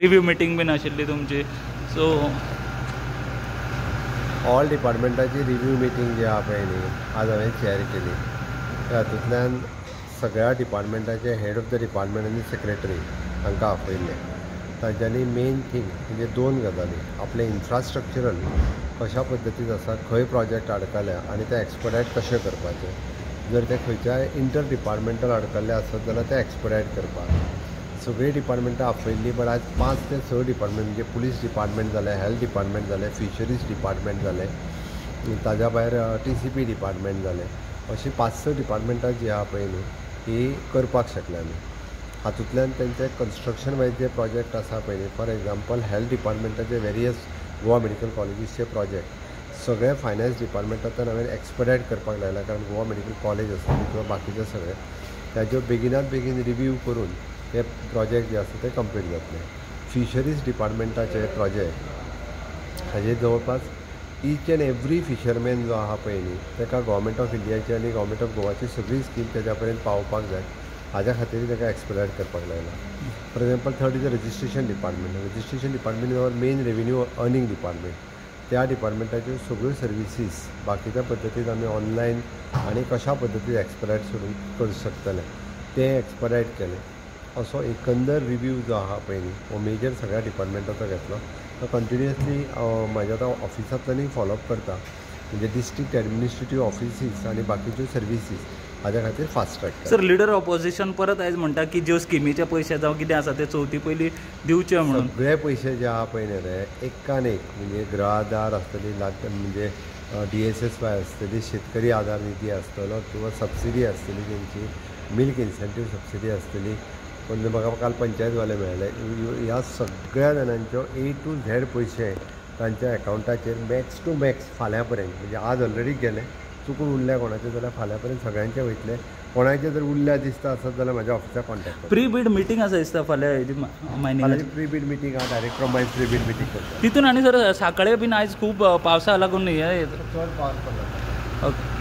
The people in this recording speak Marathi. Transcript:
रिव्ह्यू मिटींग बीन आशिल्ली तुमची, सो ऑल डिपार्टमेंटाची रिव्ह्यू मिटींग जी आहा पळय न्ही आज हांवें चॅर केली. तातूंतल्यान सगळ्या डिपार्टमेंटाचे हेड ऑफ द डिपार्टमेंट आनी सेक्रेटरी हांकां आपयल्ले. तांच्यांनी मेन थींग म्हणजे 2 गजाली. आपले इन्फ्रास्ट्रक्चरल कशा पद्दतीन आसा, खंय प्रोजेक्ट अडकल्या आनी ते एक्सपडायट कशे करपाचे. जर ते खंयच्याय इंटर डिपार्टमेंटल अडकल्ले आसत जाल्यार ते एक्सपडायट करपाक सगळी डिपार्टमेंटां आपयल्ली. बट आज 5 ते 6 डिपार्टमेंट म्हणजे पुलीस डिपार्टमेंट जालें, हेल्थ डिपार्टमेंट जालें, फिशरीज डिपार्टमेंट जालें, ताज्या भायर TCP डिपार्टमेंट जालें. अशी 5-6 डिपार्टमेंटां जी आहा पळय न्ही ही करपाक शकले आमी. हातूंतल्यान तेंचे कन्स्ट्रक्शन वायज जे प्रोजेक्ट आसा पळय न्ही, फॉर एग्जाम्पल हेल्थ डिपार्टमेंटाचे वेरियस गोवा मेडिकल कॉलेजीसचे प्रोजेक्ट सगळे फायनान्स डिपार्टमेंटांतल्यान हांवें एक्सपडायट करपाक लायला. कारण गोवा मेडिकल कॉलेज आसतली किंवा बाकीचे सगळे ताज्यो बेगिनात बेगीन रिव्ह्यू करून हे प्रोजेक्ट जे आसा ते कंप्लीट जातले. फिशरीज डिपार्टमेंटाचे प्रोजेक्ट हाजे जवळपास ईच एंड एवरी फिशरमॅन जो आहा पळय न्ही ताका गव्हर्मेंट ऑफ इंडियाची आनी गव्हर्मेंट ऑफ गोवाची सगळी स्कीम तेज्या पर्यंत पावोवपाक जाय. हाज्या खातीर ताका एक्सपडायट करपाक लायला. For example third is the registration department. Registration department our main revenue earning department. त्या डिपार्टमेंटाच्यो सगळ्यो सर्विसीस बाकीच्या पद्दतीन आमी ऑनलायन आनी कशा पद्दतीन एक्सपडायट करूंक शकतले ते एक्सपडायट केले. असो एकंदर रिव्ह्यू जो आहा पळय न्ही हो मेजर सगळ्या डिपार्टमेंटाचो घेतलो. तो कंटिन्युअसली म्हाज्या आतां ऑफिसांतल्यानूय फॉलोअप करता. म्हणजे डिस्ट्रिक्ट एडमिनिस्ट्रेटीव ऑफिसीस आनी बाकीच्यो सर्विसीस हाज्या खातीर fast track. Sir leader opposition परत आयज म्हणटा की ज्यो स्किमीचे पयशे जावं कितें आसा ते चवथी पयलीं दिवचे म्हणून. सगळे पयशे जे आहा पळय न्ही रे एकान एक म्हणजे गृह आधार आसतली, म्हणजे DSSY आसतली, शेतकरी आधार निधी आसतलो किंवा सबसिडी आसतली तेंची, मिल्क इन्सेंटीव सबसिडी आसतली. पण म्हाका काल पंचायतवाले मेळ्ळे. ह्या सगळ्या जाणांच्यो A to Z पयशे तांच्या एकावंटाचेर मॅक्स टू मॅक्स फाल्यां पर्यंत म्हणजे आज ऑलरेडी गेले. चुकून उरल्या कोणाचे जाल्यार फाल्यां पर्यंत सगळ्यांचे वयतले. कोणाचे जर उरल्या दिसता आसत जाल्यार म्हाज्या ऑफिसाक कॉन्टॅक्ट. प्री बीड मिटींग आसा दिसता फाल्यां हेजी मायनिंगाची. प्री बीड मिटींग आहा, डायरेक्टर मागीर प्री बीड मिटींग करता. तितून आनी सर साखळे बीन आयज खूब पावसा लागून हे चड पावस पडला. ओके.